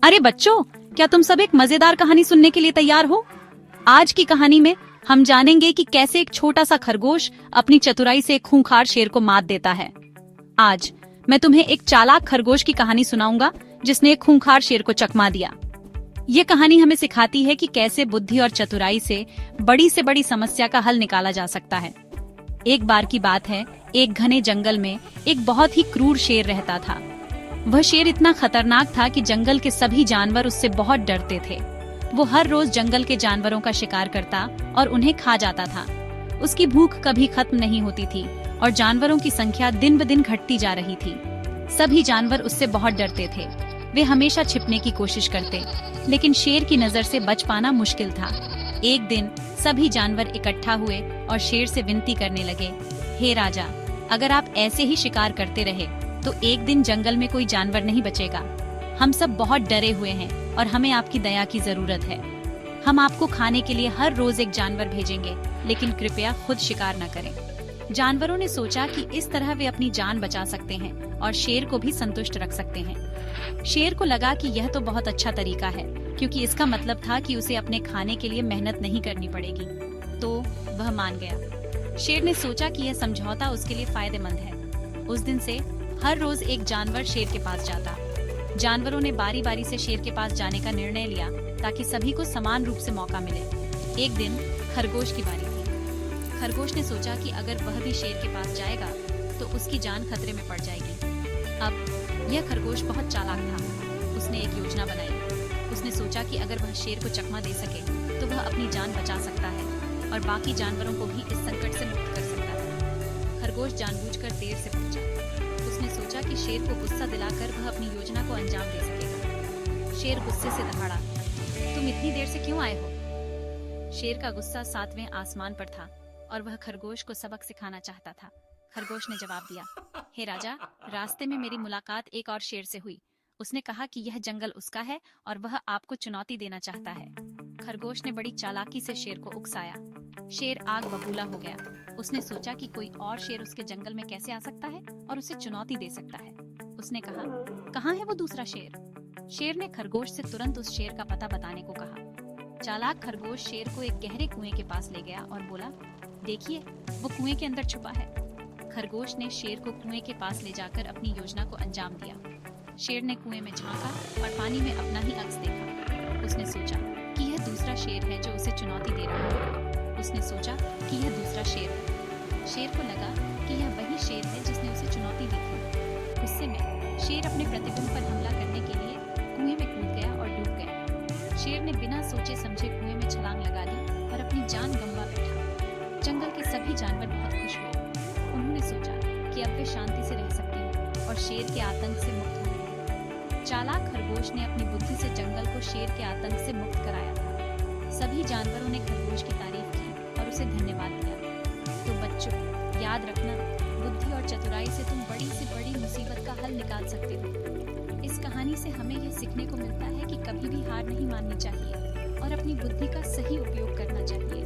अरे बच्चों, क्या तुम सब एक मजेदार कहानी सुनने के लिए तैयार हो? आज की कहानी में हम जानेंगे कि कैसे एक छोटा सा खरगोश अपनी चतुराई से एक खूंखार शेर को मात देता है। आज मैं तुम्हें एक चालाक खरगोश की कहानी सुनाऊंगा जिसने एक खूंखार शेर को चकमा दिया। ये कहानी हमें सिखाती है कि कैसे बुद्धि और चतुराई से बड़ी समस्या का हल निकाला जा सकता है। एक बार की बात है, एक घने जंगल में एक बहुत ही क्रूर शेर रहता था। वह शेर इतना खतरनाक था कि जंगल के सभी जानवर उससे बहुत डरते थे। वो हर रोज जंगल के जानवरों का शिकार करता और उन्हें खा जाता था। उसकी भूख कभी खत्म नहीं होती थी और जानवरों की संख्या दिन ब दिन घटती जा रही थी। सभी जानवर उससे बहुत डरते थे। वे हमेशा छिपने की कोशिश करते, लेकिन शेर की नजर से बच पाना मुश्किल था। एक दिन सभी जानवर इकट्ठा हुए और शेर से विनती करने लगे, हे राजा, अगर आप ऐसे ही शिकार करते रहे तो एक दिन जंगल में कोई जानवर नहीं बचेगा। हम सब बहुत डरे हुए हैं और हमें आपकी दया की जरूरत है। हम आपको खाने के लिए हर रोज एक जानवर भेजेंगे, लेकिन कृपया खुद शिकार न करें। जानवरों ने सोचा कि इस तरह वे अपनी जान बचा सकते हैं और शेर को भी संतुष्ट रख सकते हैं। शेर को लगा कि यह तो बहुत अच्छा तरीका है, क्योंकि इसका मतलब था कि उसे अपने खाने के लिए मेहनत नहीं करनी पड़ेगी। तो वह मान गया। शेर ने सोचा कि यह समझौता उसके लिए फायदेमंद है। उस दिन से हर रोज एक जानवर शेर के पास जाता। जानवरों ने बारी बारी से शेर के पास जाने का निर्णय लिया ताकि सभी को समान रूप से मौका मिले। एक दिन खरगोश की बारी थी। खरगोश ने सोचा कि अगर वह भी शेर के पास जाएगा तो उसकी जान खतरे में पड़ जाएगी। अब यह खरगोश बहुत चालाक था। उसने एक योजना बनाई। उसने सोचा कि अगर वह शेर को चकमा दे सके तो वह अपनी जान बचा सकता है और बाकी जानवरों को भी इस संकट से मुक्त कर सकता है। खरगोश जानबूझकर देर से पहुंचा। उसने सोचा कि शेर को गुस्सा दिलाकर वह अपनी योजना को अंजाम दे सकेगा। शेर गुस्से से दहाड़ा, तुम इतनी देर से क्यों आए हो? शेर का गुस्सा 7वें आसमान पर था और वह खरगोश को सबक सिखाना चाहता था। खरगोश ने जवाब दिया, हे राजा, रास्ते में मेरी मुलाकात एक और शेर से हुई। उसने कहा कि यह जंगल उसका है और वह आपको चुनौती देना चाहता है। खरगोश ने बड़ी चालाकी से शेर को उकसाया। शेर आग बबूला हो गया। उसने सोचा कि कोई और शेर उसके जंगल में कैसे आ सकता है और उसे चुनौती दे सकता है। उसने कहा, कहाँ है वो दूसरा शेर? शेर ने खरगोश से तुरंत उस शेर का पता बताने को कहा। चालाक खरगोश शेर को एक गहरे कुएं के पास ले गया और बोला, देखिए, वो कुएं के अंदर छुपा है। खरगोश ने शेर को कुएं के पास ले जाकर अपनी योजना को अंजाम दिया। शेर ने कुएं में झांका और पानी में अपना ही अक्स देखा। उसने सोचा कि यह दूसरा शेर है जो उसे चुनौती दे रहा है। उसने सोचा कि यह दूसरा शेर है। शेर को लगा कि यह वही शेर है जिसने उसे चुनौती दी थी। गुस्से में शेर अपने प्रतिबिंब पर हमला करने के लिए कुएं में कूद गया और डूब गया। शेर ने बिना सोचे समझे कुएं में छलांग लगा दी और अपनी जान गंवा बैठा। जंगल के सभी जानवर बहुत खुश हुए। उन्होंने सोचा कि अब वे शांति से रह सकते हैं और शेर के आतंक से मुक्त होंगे। चालाक खरगोश ने अपनी बुद्धि से जंगल को शेर के आतंक से मुक्त कराया था। सभी जानवरों ने खरगोश की तारीफ की और उसे धन्यवाद दिया। तो बच्चों, याद रखना, बुद्धि और चतुराई से तुम बड़ी से बड़ी मुसीबत का हल निकाल सकते हो। इस कहानी से हमें यह सीखने को मिलता है कि कभी भी हार नहीं माननी चाहिए और अपनी बुद्धि का सही उपयोग करना चाहिए।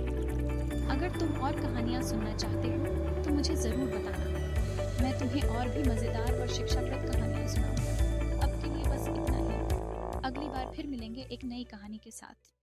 अगर तुम और कहानियाँ सुनना चाहते हो तो मुझे जरूर बताना। मैं तुम्हें और भी मजेदार और शिक्षाप्रद कहानियाँ सुनाऊंगा। अब के लिए बस इतना ही। अगली बार फिर मिलेंगे एक नई कहानी के साथ।